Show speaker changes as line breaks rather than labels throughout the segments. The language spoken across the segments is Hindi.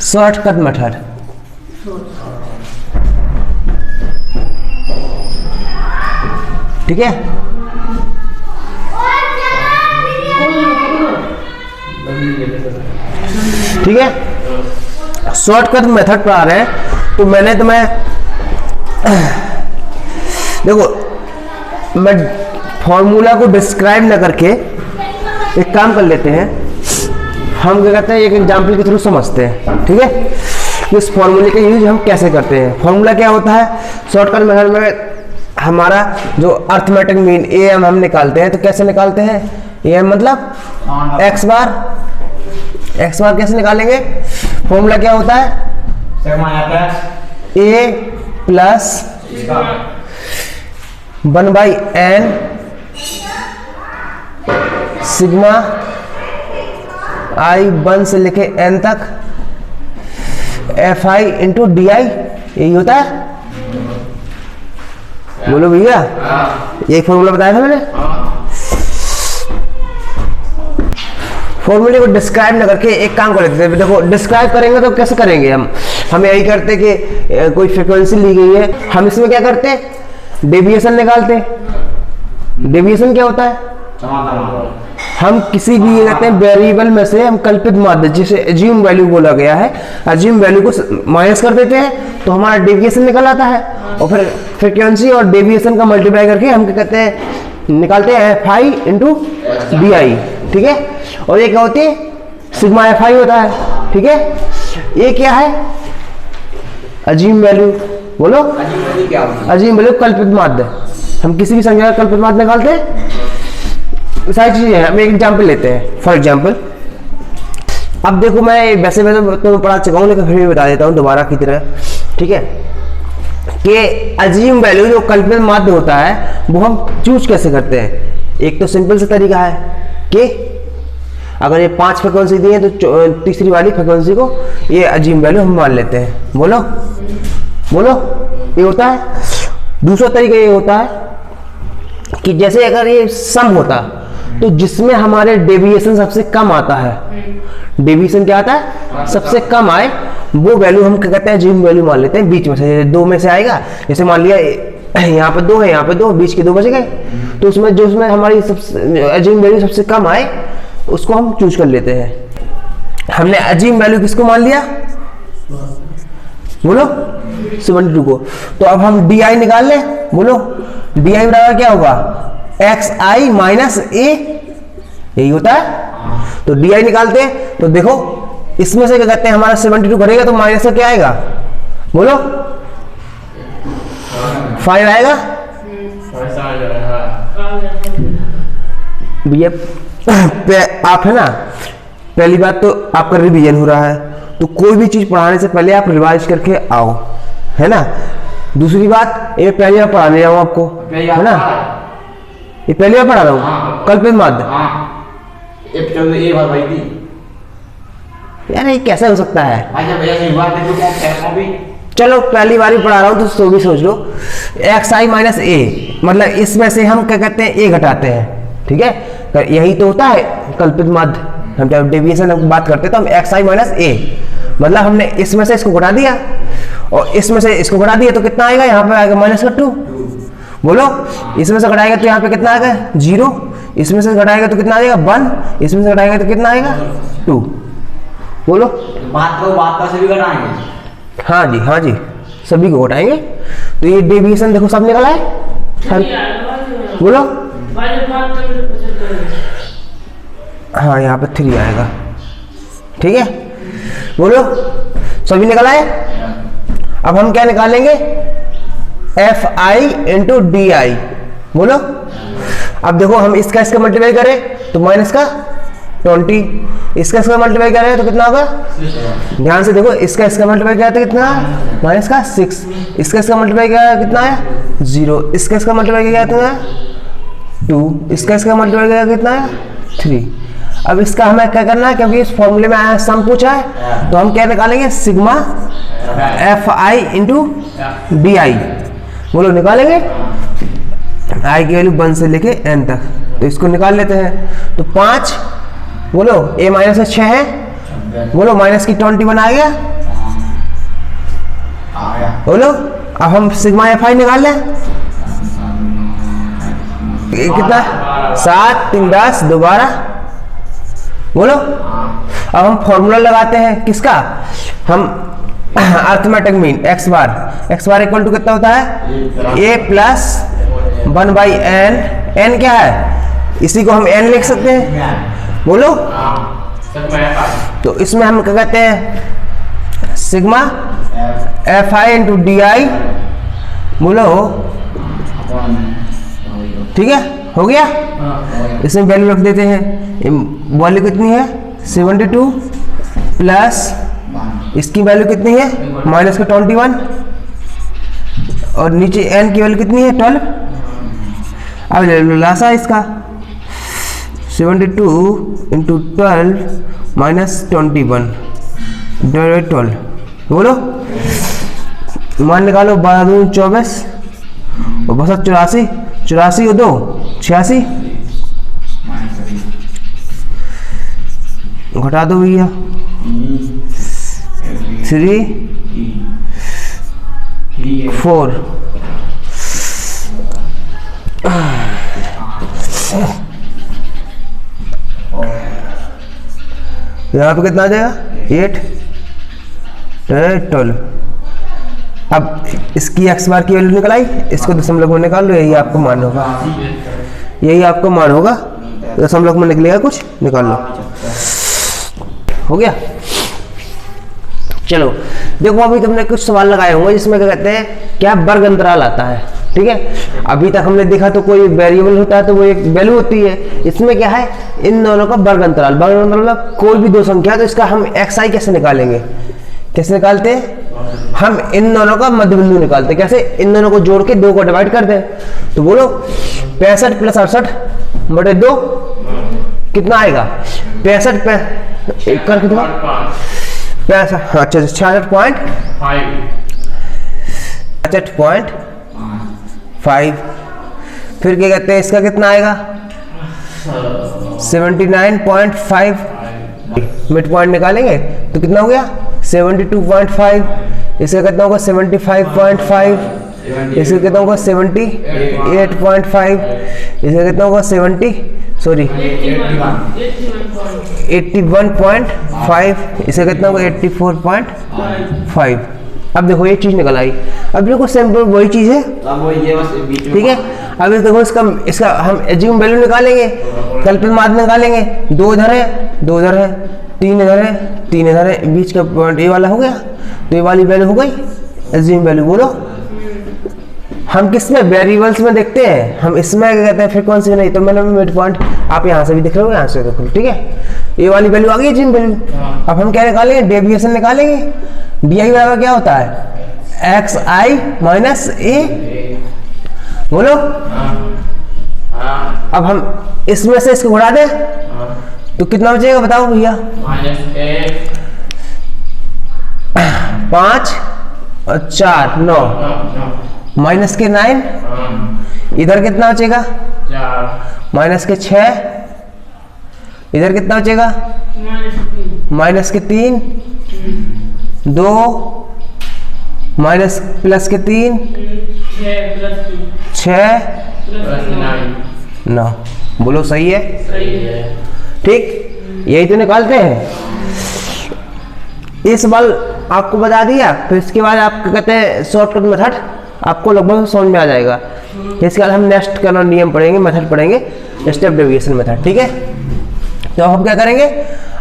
Shortcut method. ठीक है, ठीक है, शॉर्टकट मेथड पर आ रहे हैं। तो मैंने तुम्हें देखो, मैं फॉर्मूला को डिस्क्राइब ना करके एक काम कर लेते हैं, हम क्या करते हैं, एक एग्जाम्पल के थ्रू समझते हैं। ठीक है, इस फॉर्मूले का यूज हम कैसे करते हैं। फॉर्मूला क्या होता है, शॉर्टकट मेथड में हमारा जो अर्थमेटिक मीन AM हम निकालते हैं। तो कैसे निकालते हैं, AM मतलब x बार कैसे निकालेंगे। फॉर्मूला क्या होता है, A plus 1/n sigma i 1 से लेके n तक Fi इंटू डी आई, यही होता है। बोलो भैया, यही फॉर्मूला बताया था मैंने। फॉर्मूले को डिस्क्राइब ना करके एक काम कर लेते हैं। देखो, डिस्क्राइब करेंगे तो कैसे करेंगे, हम यही करते कि कोई फ्रीक्वेंसी ली गई है, हम इसमें क्या करते हैं, डेविएशन निकालते। डेविएशन क्या होता है, हम किसी भी कहते हैं वेरिएबल में से हम कल्पित माध्य, जिसे अज्यूम वैल्यू बोला गया है, अज्यूम वैल्यू को माइनस कर देते हैं तो हमारा डेविएशन निकल आता है। और फिर फ्रीक्वेंसी और डेविएशन का मल्टीप्लाई करके हम क्या कहते हैं, निकालते हैं Fi इंटू डी आई। ठीक है, और ये क्या होती है, सिग्मा Fi होता है। ठीक है, ये क्या है, अज्यूम वैल्यू। बोलो, अज्यूम वैल्यू कल्पित माध्य, हम किसी भी संख्या का कल्पित माध्य निकालते हैं। सारी चीजें हैं। हम एक एग्जाम्पल लेते हैं, फॉर एग्जाम्पल अब देखो, मैं वैसे मैं तो पढ़ा चुका हूँ, लेकिन फिर भी बता देता हूँ दोबारा की तरह। ठीक है, कि अज्यूम वैल्यू जो कल्पित माध्य होता है वो हम चूज कैसे करते हैं। एक तो सिंपल सा तरीका है कि अगर ये 5 फ्रीक्वेंसी दी है तो तीसरी वाली फ्रीक्वेंसी को ये अज्यूम वैल्यू हम मान लेते हैं। बोलो बोलो, ये होता है। दूसरा तरीका ये होता है कि जैसे अगर ये सम होता तो जिसमें हमारे डेविएशन सबसे कम आता है, डेविएशन क्या आता है, सबसे कम आए, वो वैल्यू हम क्या कहते हैं, अज्यूम वैल्यू मान लेते हैं। बीच में से 2 में से आएगा, जैसे मान लिया यहाँ पे 2 है, यहाँ पे 2, बीच के 2 बच गए, तो उसमें जो उसमें हमारी सबसे अज्यूम वैल्यू सबसे कम आए उसको हम चूज कर लेते हैं। हमने अज्यूम वैल्यू किसको मान लिया, बोलो 72 को। तो अब हम डी आई निकाल लें। बोलो, डी आई बराबर क्या होगा, xi माइनस a, यही होता है। तो डी आई निकालते हैं तो देखो, इसमें से क्या कहते हैं, हमारा 72 करेगा तो माइनस से क्या आएगा, बोलो 5 आएगा। भैया आप है ना, पहली बात तो आपका रिवीजन हो रहा है, तो कोई भी चीज पढ़ाने से पहले आप रिवाइज करके आओ, है ना। दूसरी बात, ये पहली बार पढ़ाने जाऊँ आपको, है ना, ये पहली बार पढ़ा रहा हूँ कल्पित माध्य। यार ये कैसे हो सकता है, चलो पहली बार ही पढ़ा रहा हूँ तो भी सोच लो। xi माइनस a मतलब इसमें से हम क्या कहते हैं, a घटाते हैं। ठीक है, यही तो होता है कल्पित माध्य। हम जब डेविएशन की बात करते हैं तो हम xi माइनस a मतलब हमने इसमें से इसको घटा दिया और इसमें से इसको घटा दिया तो कितना आएगा, यहाँ पे आएगा -2। बोलो, इसमें से घटाएगा तो यहाँ पे कितना आएगा, 0। इसमें से घटाएगा तो कितना आएगा, 1। इसमें से घटाएगा तो कितना आएगा, 2। बोलो, बात सभी घटाएंगे। हाँ जी, हाँ जी, सभी को घटाएंगे। तो ये डेविएशन देखो सब निकला है। बोलो, हाँ यहाँ पे 3 आएगा। ठीक है, बोलो, सभी निकला है। अब हम क्या निकालेंगे, Fi इंटू डी आई। बोलो, अब देखो हम इसका मल्टीप्लाई करें तो माइनस का 20, इसका मल्टीप्लाई करें तो कितना होगा, ध्यान से देखो, इसका मल्टीप्लाई किया तो कितना, माइनस का 6, इसका मल्टीप्लाई किया कितना है, 0, इसका मल्टीप्लाई किया कितना है, 2, इसका मल्टीप्लाई किया कितना है, 3। अब इसका हमें क्या करना है, क्योंकि इस फॉर्मूले में आया सम पूछा है, तो हम क्या निकालेंगे, सिग्मा Fi इंटू डी आई। बोलो, निकालेंगे आई की वैल्यू 1 से लेके n तक, तो इसको निकाल लेते हैं। तो 5, बोलो a माइनस 6 है, बोलो माइनस की 21 आ गया, बोलो। अब हम सिग्मा एफ आई निकाल लें, कितना 7 3 10 दोबारा, बोलो। अब हम फॉर्मूला लगाते हैं किसका, हम arithmetic mean X bar equal to कितना होता है a प्लस 1/n, n क्या है, इसी को हम n लिख सकते हैं, बोलो। तो इसमें हम क्या कहते हैं, sigma F I into D आई, बोलो। ठीक है, हो गया। इसमें वैल्यू रख देते हैं, वैल्यू कितनी है 72 प्लस इसकी वैल्यू कितनी है माइनस का 21 और नीचे n की वैल्यू कितनी है 12। अब ले लो लासा इसका 72 इंटू 12 माइनस 21 डिवाइडेड 12, बोलो। मान निकालो 12 24 और बस 84 84 और 2 86, घटा दो भैया 3 4। यहाँ पे कितना आ जाएगा 8 12। अब इसकी एक्स बार की वैल्यू निकल आई, इसको दशमलव में निकाल लो, यही आपको मान होगा, यही आपको मान होगा, दशमलव में निकलेगा कुछ, निकाल लो, हो गया। चलो देखो, अभी तुमने कुछ सवाल लगाए होंगे जिसमें क्या कहते हैं, क्या वर्ग अंतराल आता है, ठीक है। अभी तक हमने देखा तो कोई वेरिएबल होता है तो वो एक वैल्यू होती है, इसमें क्या है, इन दोनों का वर्ग अंतराल मतलब कोई भी दो संख्या, तो इसका हम एक्स आई कैसे निकालेंगे, कैसे निकालते हैं, हम इन दोनों का मध्य बिंदु निकालते हैं, कैसे, इन दोनों को जोड़ के 2 को डिवाइड कर दें, तो बोलो 65 प्लस 68 बटे 2 कितना आएगा 65 कर कितना 65, अच्छा 66.5, फिर क्या कहते हैं, इसका कितना आएगा 79.5, मिड पॉइंट निकालेंगे तो कितना हो गया 72.5, इसका कितना होगा 75.5, इसका कितना होगा 78.5, इसका कितना होगा 81.5, इसका कितना होगा 84.5। अब देखो ये चीज निकल आई, अब देखो सिंपल वही चीज है, ठीक है। अब देखो इसका हम एज्यूम वैल्यू निकालेंगे, कल्पना माध्य निकालेंगे, 2 इधर है 2 इधर है, 3 इधर है 3 इधर है, बीच का पॉइंट ए वाला हो गया, तो ये वाली वैल्यू हो गई एज्यूम वैल्यू, बोलो। हम किस में वेरिएबल्स में देखते हैं, हम इसमें क्या कहते हैं फ्रीक्वेंसी में नहीं, तो मैंने मिड पॉइंट आप यहाँ से भी दिख रहे हो, यहाँ से देख लो, ठीक है। ये वाली वैल्यू आ गई एज्यूम वैल्यू। अब हम क्या निकालेंगे, डेविएशन निकालेंगे, डी आई बराबर क्या होता है एक्स आई माइनस ए, बोलो। अब हम इसमें से इसको घुरा दें तो कितना बचेगा बताओ भैया, 5 और 4 9, माइनस के 9, इधर कितना बचेगा माइनस के 6, इधर कितना बचेगा माइनस के 3, 2 माइनस प्लस के 3, 6 9, बोलो सही है, ठीक, यही तो निकालते हैं। ये सवाल आपको बता दिया, फिर इसके बाद आप कहते हैं शॉर्टकट मेथड आपको लगभग समझ में आ जाएगा। इसके बाद हम नेक्स्ट का नियम पढ़ेंगे, मेथड पढ़ेंगे, स्टेप डेविएशन मेथड, ठीक है। तो अब हम क्या करेंगे,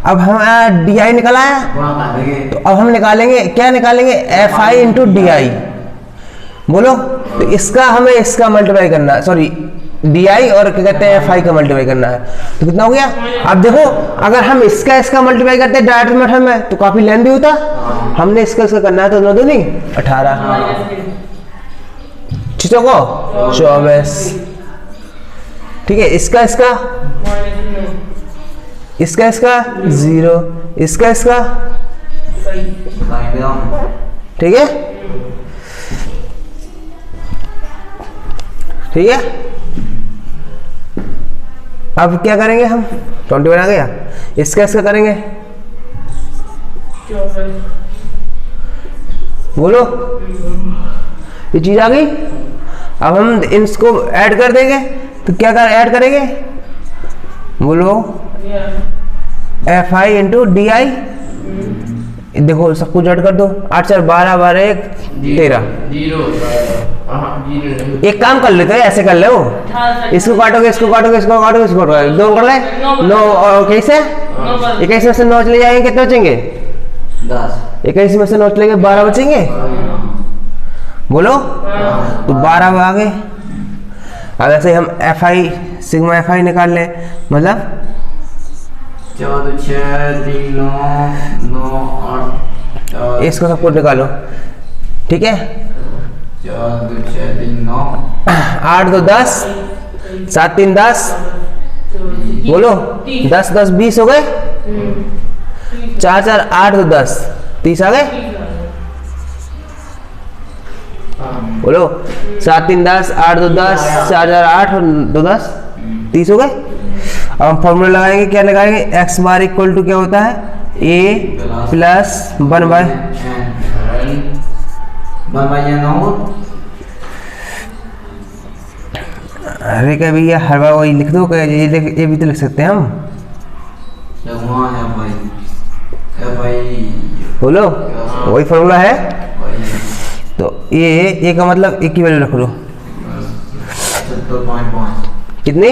अब हम डी आई निकला है, तो अब हम निकालेंगे क्या निकालेंगे एफ आई इंटू डी आई, बोलो। तो इसका हमें इसका मल्टीप्लाई करना है, सॉरी डी आई और क्या कहते हैं एफ आई का मल्टीप्लाई करना है, तो कितना हो गया। अब देखो अगर हम इसका मल्टीप्लाई करते हैं डायरेक्ट मेथड में तो काफी लेंथी होता, हमने इसका करना है तो 9 दूनी 18, 6 को 24, ठीक है। इसका 0, इसका ठीक है, ठीक है। अब क्या करेंगे हम 21 आ गया, इसका करेंगे बोलो, ये चीज आ गई। अब हम इसको ऐड कर देंगे तो क्या ऐड करेंगे, बोलो FI इंटू DI। देखो सब कुछ ऐड कर दो, 8 4 12 12 1 13। एक काम कर लेते हैं, ऐसे कर ले, इसको काटोगे इसको काटोगे इसको काटोगे इसको काटोगे, दो कर ले 9 और कैसे 21 में से 9 चले जाएंगे, कितने बचेंगे 10। 21 में से 9 चले गए 12 बचेंगे, बोलो तो 12 आ गए। अब ऐसे हम FI सिग्मा FI निकाल ले, मतलब
14 6 3 9 8,
इसको सबको निकालो, ठीक है।
14 6 3 9,
8 2 10, 7 3 10, बोलो 10 10 20 हो गए, 4 4 8 2 10 30 आ गए, बोलो 7 3 10, 8 2 10, 4 4 8 और 2 10 30 हो गए। अब हम फॉर्मूला लगाएंगे, क्या लगाएंगे, x बार इक्वल टू क्या होता है a प्लस 1 बाय अरे क्या भैया हर बार वही लिख दो, ये भी तो लिख सकते हैं हम, बोलो वही फॉर्मूला है। तो ए का मतलब एक की वैल्यू रख लो, कितनी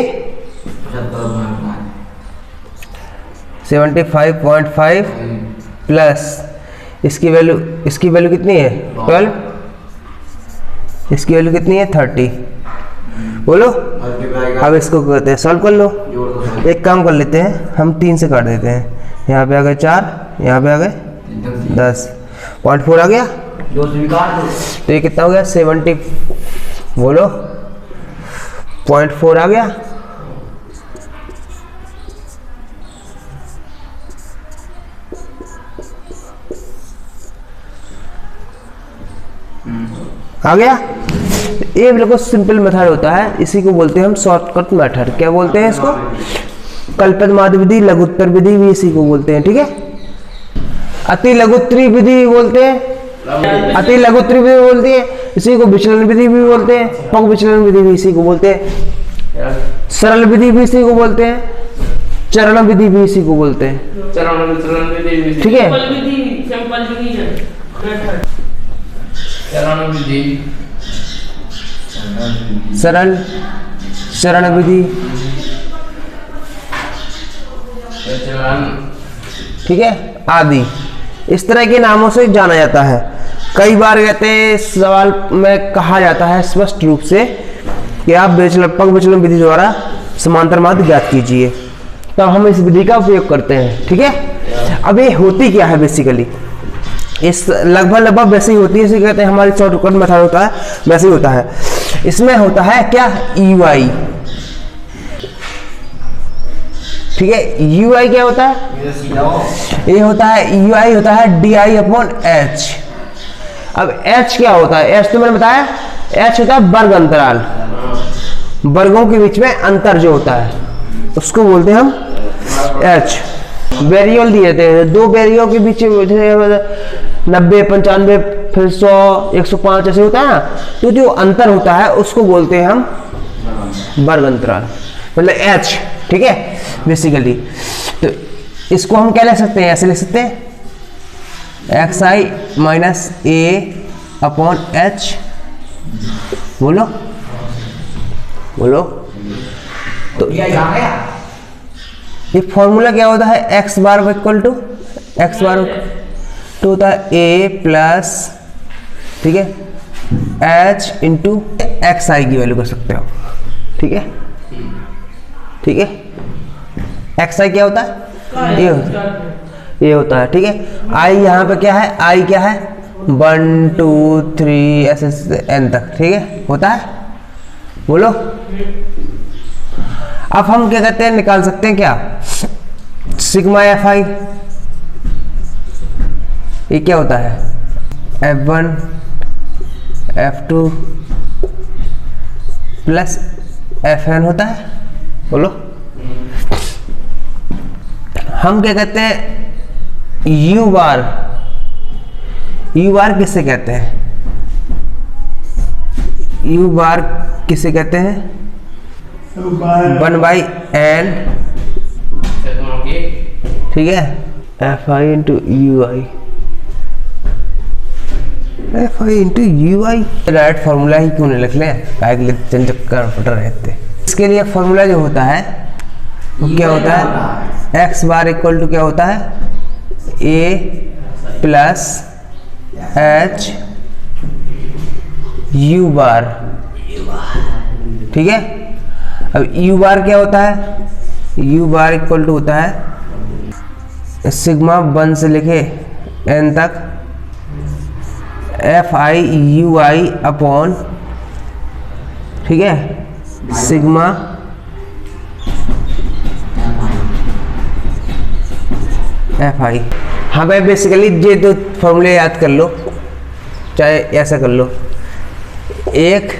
75.5 प्लस इसकी वैल्यू कितनी है 12, इसकी वैल्यू कितनी है 30, बोलो। अब इसको कहते हैं सॉल्व कर लो। एक काम कर लेते हैं, हम 3 से काट देते हैं, यहाँ पे आ गए 4, यहाँ पे आ गए 10, 0.4 आ गया, तो ये कितना हो गया 70, बोलो 0.4 आ गया। आ गया। ये बिल्कुल सिंपल मेथड होता है, इसी को बोलते हैं हम शॉर्टकट मेथड। क्या बोलते हैं इसको, कल्पित माध्य विधि, लघुत्तर विधि भी इसी को बोलते हैं, ठीक है। अति लघुत्तरी विधि बोलते हैं, अति लघुत्तरी विधि बोलते हैं, इसी को विचलन विधि भी बोलते हैं, पग विचलन विधि भी इसी को बोलते हैं, सरल विधि भी इसी को बोलते हैं, चरण विधि भी इसी को बोलते हैं, ठीक है। सरल चरण विधि, ठीक है, आदि इस तरह के नामों से जाना जाता है। कई बार कहते हैं सवाल में कहा जाता है स्पष्ट रूप से कि आप पग विचलन विधि द्वारा समांतर माध्य ज्ञात कीजिए, तब हम इस विधि का उपयोग करते हैं, ठीक है। अब ये होती क्या है, बेसिकली इस लगभग वैसे ही होती है, इसे कहते हैं हमारी शॉर्टकट मेथड होता है, वैसे ही होता है। इसमें होता है क्या EY, ठीक है। UI क्या होता है, ये होता है UI होता है DI/H। अब H क्या होता है, H तो मैंने बताया, H होता है वर्ग अंतराल, वर्गों के बीच में अंतर जो होता है उसको बोलते हैं हम H। वेरिएबल दिए थे, दो वेरिएबल के बीच 90 95 फिर 100 105 ऐसे होता है ना, तो जो अंतर होता है उसको बोलते हैं हम वर्ग अंतराल, मतलब H, ठीक है बेसिकली। तो इसको हम क्या लिख सकते हैं, ऐसे लिख सकते हैं xi माइनस a/h, बोलो बोलो। तो ये फॉर्मूला क्या होता है, x bar equal to x bar तो होता है a प्लस, ठीक है, h इंटू एक्स आई की वैल्यू कर सकते हो, ठीक है, ठीक है। एक्स आई क्या होता है, ये होता है, ठीक है। आई यहाँ पे क्या है, आई क्या है 1 2 3 ऐसे n तक, ठीक है, होता है, बोलो। अब हम क्या कहते हैं, निकाल सकते हैं क्या, सिग्मा FI, ये क्या होता है F1 F2 प्लस Fn होता है, बोलो। हम क्या कहते हैं U बार यू बार किससे कहते हैं? यू बार किसे कहते हैं? 1/n, ठीक है, F I into U I, F I into U I. Direct formula ही क्यों नहीं लिख लें, चक्कर पट रहे थे। इसके लिए फॉर्मूला जो होता है वो क्या होता है? एक्स बार इक्वल टू क्या होता है? ए प्लस एच यू बार, ठीक है। अब यू बार क्या होता है? यू बार इक्वल टू होता है सिग्मा 1 से लेके n तक F I U I upon, ठीक है, सिग्मा एफ आई। हाँ भाई, बेसिकली ये दो फॉर्मूले याद कर लो, चाहे ऐसा कर लो, 1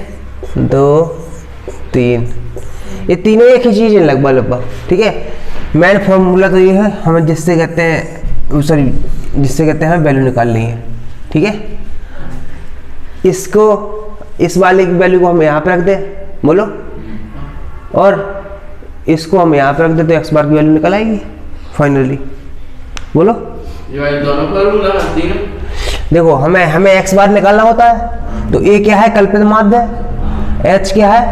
2 3, ये तीनों एक ही चीज़ है लगभग, ठीक है। मेन फॉर्मूला तो ये है, हमें जिससे कहते हैं, सॉरी, जिससे कहते हैं वैल्यू निकालनी है, ठीक है। इसको, इस वाले की वैल्यू को हम यहाँ पे रख दें, बोलो, और इसको हम यहाँ पे रख दें तो एक्स बार की वैल्यू निकल आएगी फाइनली, बोलो। देखो, हमें एक्स बार निकालना होता है तो ए क्या है? कल्पित माध्य है। एच क्या है?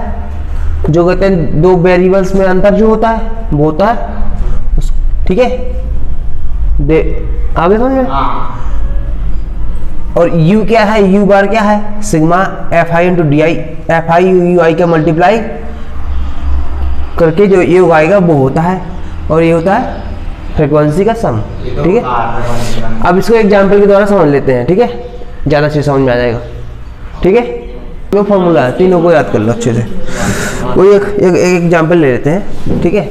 जो कहते हैं दो वेरिएबल्स में अंतर जो होता है वो होता है, ठीक है। आगे समझ में। और u क्या है? u बार क्या है? Sigma F I into D I, F I U I का मल्टीप्लाई करके जो ये आएगा वो होता है, और ये होता है फ्रीक्वेंसी का सम, ठीक है। अब इसको एग्जाम्पल के द्वारा समझ लेते हैं, ठीक है, ज़्यादा अच्छे समझ में आ जाएगा, ठीक है। जो फॉर्मूला है तीनों को याद कर लो अच्छे से। कोई एक एग्जाम्पल ले लेते हैं, ठीक है।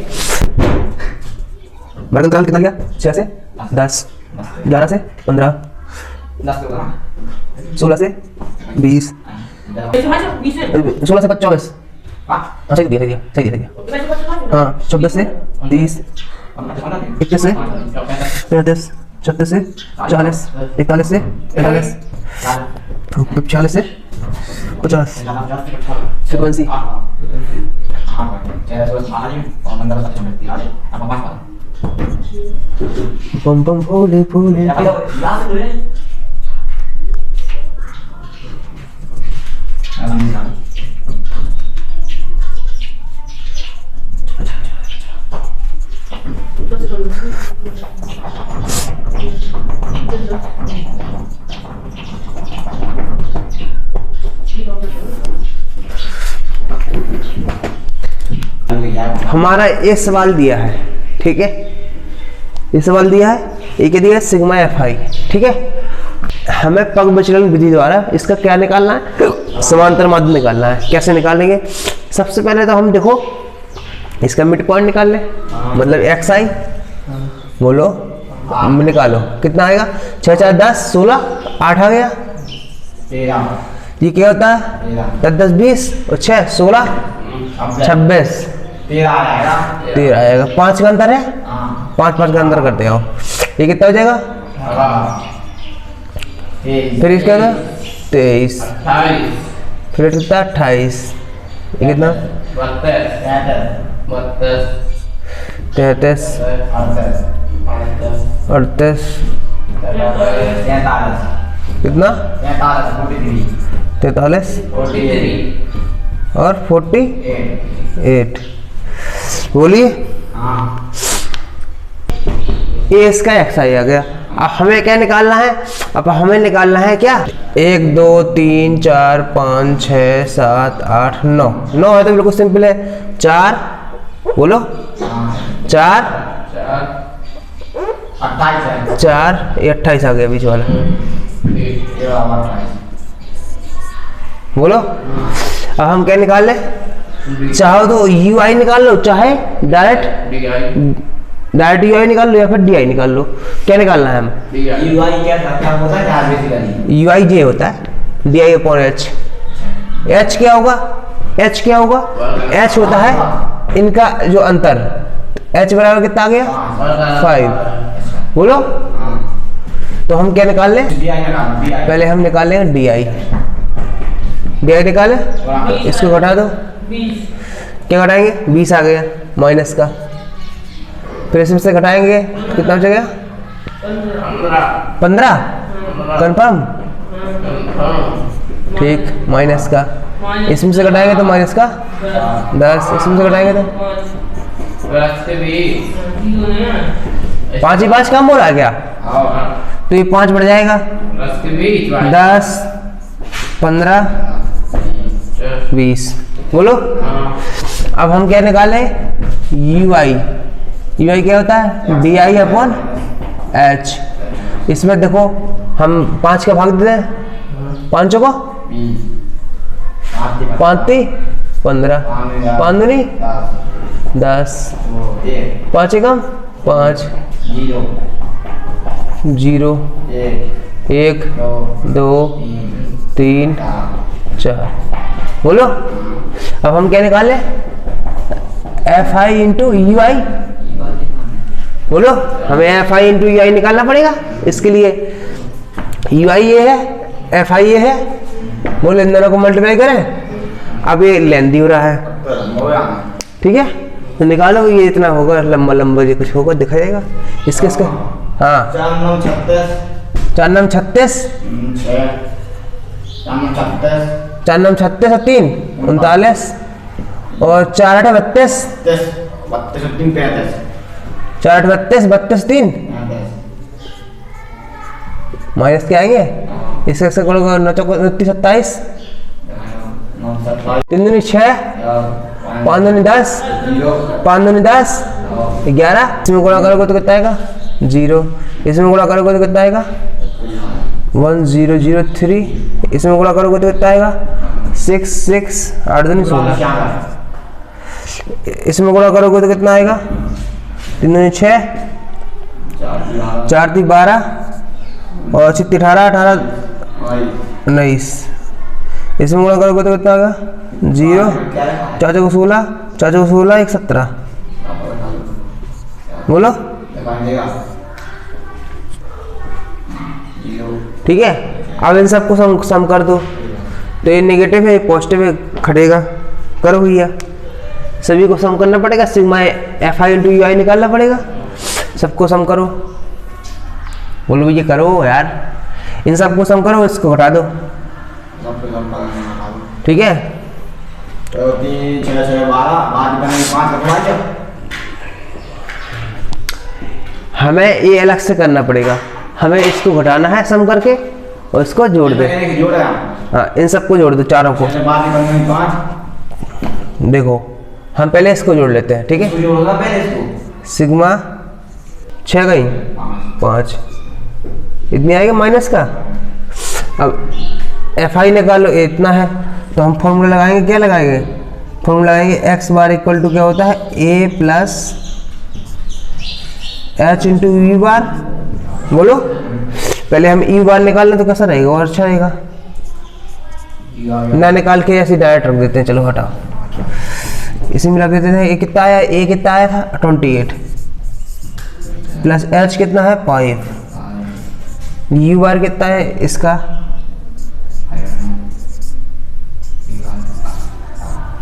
वर्गमूल कितना गया? 6 से 10, 11 से 15, 16 से 20, 16 से 24, सही दिया। हाँ, 14 से 30, 21 से 35, 36 से 40, 41 से 45, 46 से 50। फ्रीक्वेंसी बम बम भोले भोले। हमारा ये सवाल दिया है, ठीक है, ये सवाल दिया है, ये क्या दिया है? सिग्मा एफ आई, ठीक है। हमें पग विचलन विधि द्वारा इसका क्या निकालना है? समांतर माध्य निकालना है। कैसे निकालेंगे? सबसे पहले तो हम देखो इसका मिड पॉइंट निकाल लें, मतलब एक्स आई, बोलो निकालो, कितना आएगा? 6 4 10 16, 8 आ गया। ये क्या होता है? 10 10 20 और 6 16 26, 13 आएगा। 5 का अंतर है, 5 5 का अंतर करते हो, ये कितना हो जाएगा? फिर इसका 23, फिर कितना? 28, ये कितना? 33, 38, कितना? 43 और 48। बोलिए, ये इसका एक्स आई आ गया। अब हमें क्या निकालना है? अब हमें निकालना है क्या? 1 2 3 4 5 6 7 8 9, 9 है तो बिल्कुल सिंपल है। 4, बोलो 4 4, ये 28 आ गया बीच वाला, बोलो। अब हम क्या निकाल ले? चाहो तो यू आई निकाल लो, चाहे डायरेक्ट यू आई निकाल लो, या फिर डी आई निकाल लो। क्या निकालना है हम?
यू आई क्या होता है?
यू आई जे होता है D I upon H. H क्या होगा? एच क्या होगा? एच होता है इनका जो अंतर। एच बराबर कितना आ गया? 5, बोलो। तो हम क्या निकाल लें,
DI निकालो, DI।
पहले हम निकालेंगे DI। DI निकाले, इसको घटा दो, क्या घटाएंगे 20 आ गया माइनस का, फिर इसमें से घटाएंगे तो कितना बचेगा 15 कंफर्म, ठीक, माइनस का, इसमें से घटाएंगे तो माइनस का 10, इसमें से घटाएंगे तो 5 ही 5 कम हो रहा है क्या, तो ये 5 बढ़ जाएगा 10 15 20। बोलो अब हम क्या निकालें UI। UI क्या होता है DI अपॉन H। इसमें देखो हम 5 का भाग दे दें, 5 को 5 3 15 5 दूनी 10 5 एकम 5 0 1 2 3 4। बोलो अब हम क्या निकालें FI इंटू UI। बोलो हमें FI इंटू UI निकालना पड़ेगा, इसके लिए UI ये है FI ये है, बोलो इन दोनों को मल्टीप्लाई करें। अब ये लेंदी हो रहा है, ठीक है, तो निकालो ये इतना होगा, लंबा लंबा जो कुछ होगा दिखा जाएगा इसके इसका। हाँ 4 9 36 4 9 36 और 3 39 और 4 8 32 4 8 32 32 3 माइनस क्या आएंगे, इसके इसका करोगे 9 29 27 3 दूनी 6 5 दूनी 10 5 दूनी 10 11। इसमें गुणा करोगे तो कितना आएगा 0, इसमें गुणा करोगे तो कितना आएगा 1 0 0 3, इसमें गुणा करोगे तो कितना आएगा 6 6 8 दूनी 16, इसमें गुणा करोगे तो कितना आएगा 3 दूनी 6 4 3 12 और 6 18 18 19, इसमें गुणा करोगे तो कितना आएगा 0 4 को 16 4 को 16 1 17। बोलो ठीक है। अब इन सबको सम कर दो, तो ये नेगेटिव है पॉजिटिव है खटेगा, करो भैया सभी को सम करना पड़ेगा, सिग्मा FI इंटू UI निकालना पड़ेगा, सबको सम करो। बोलो भैया करो यार, इन सबको सम करो, इसको घटा दो, ठीक है।
तो 3 6 6 12 5
हमें ये अलग से करना पड़ेगा, हमें इसको घटाना है सम करके और इसको जोड़ दे। हाँ इन सबको जोड़ दो चारों को। देखो हम पहले इसको जोड़ लेते हैं, ठीक है। सिग्मा 6 गई 5 इतनी आएगा माइनस का। अब FI निकालो, इतना है तो हम फॉर्मूला लगाएंगे, क्या लगाएंगे फॉर्मूला लगाएंगे x बार इक्वल टू क्या होता है A plus H into U बार। बोलो पहले हम U बार निकाल लें तो कैसा रहेगा और अच्छा रहेगा, ना निकाल के ऐसे डायरेक्ट रख देते हैं। चलो हटाओ, इसी में रख देते हैं। A कितना आया, A कितना आया था 28 प्लस H कितना है 5, U बार कितना है इसका,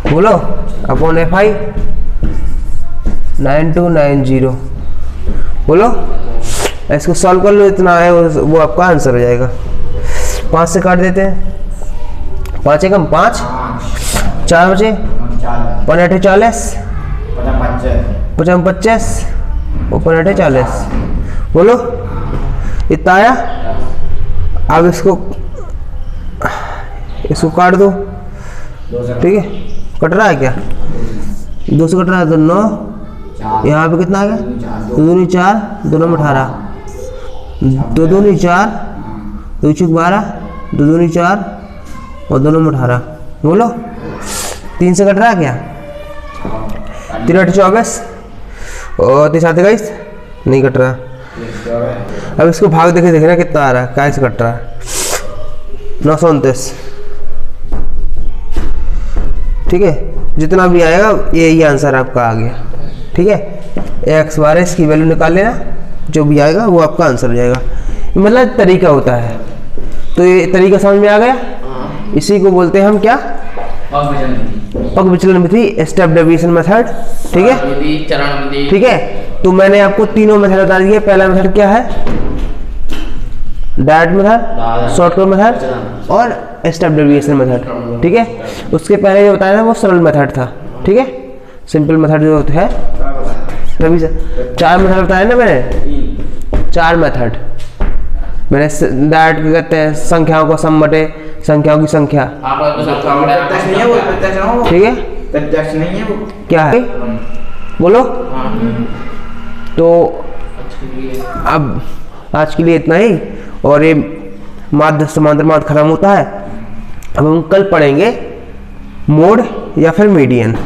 बोलो अपॉन FI 9290। बोलो इसको सॉल्व कर लो, इतना है वो आपका आंसर हो जाएगा। 5 से काट देते हैं, 5 एकम 5 4 बचे 5 40 55 25 और 5 40। बोलो इतना आया। अब इसको काट दो, ठीक है। कट रहा है क्या, 2 से कट रहा है तो 9, यहाँ पे कितना आ गया 2 दूनी 4 2 में 18 2 दूनी 4 2 6 12 2 दूनी 4 और 2 में 18। बोलो 3 से कट रहा है क्या, 3 8 24 और 3 7 21 नहीं कट रहा। अब इसको भाग देखे देखना कितना आ रहा है, कैसे कट रहा है 929, ठीक है। जितना भी आएगा यही आंसर आपका आ गया, ठीक है। x बार इसकी वैल्यू निकाल लेना, जो भी आएगा वो आपका आंसर हो जाएगा। मतलब तरीका होता है। तो ये तरीका समझ में आ गया। इसी को बोलते हैं हम क्या, पग विचलन विधि, स्टेप डेविएशन मेथड। ठीक है,
चरण विधि।
ठीक है। तो मैंने आपको तीनों मेथड बता दिए। पहला मेथड क्या है, डायरेक्ट मेथड, शॉर्टकट मेथड और स्टेप डेविएशन मेथड। ठीक है, उसके पहले जो बताया था वो सरल मेथड था। ठीक है, सिंपल मेथड जो है डेविएशन। 4 मेथड बताया ना मैंने, 4 मेथड मैंने। डायरेक्ट कहते हैं संख्याओं को सम बटे संख्याओं की संख्या।
प्रत्यक्ष नहीं है वो, प्रत्यक्ष ना हो।
ठीक है,
प्रत्यक्ष नहीं है वो।
क्या है बोलो। तो अब आज के लिए इतना ही, और ये माध्य समांतर माध्य खत्म होता है। अब हम कल पढ़ेंगे मोड या फिर मीडियन।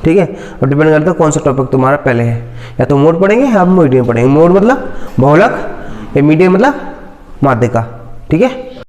ठीक है, और डिपेंड करता है कौन सा टॉपिक तुम्हारा पहले है, या तो मोड पढ़ेंगे या मीडियन पढ़ेंगे। मोड मतलब बहुलक, या मीडियन मतलब माध्यिका। ठीक है।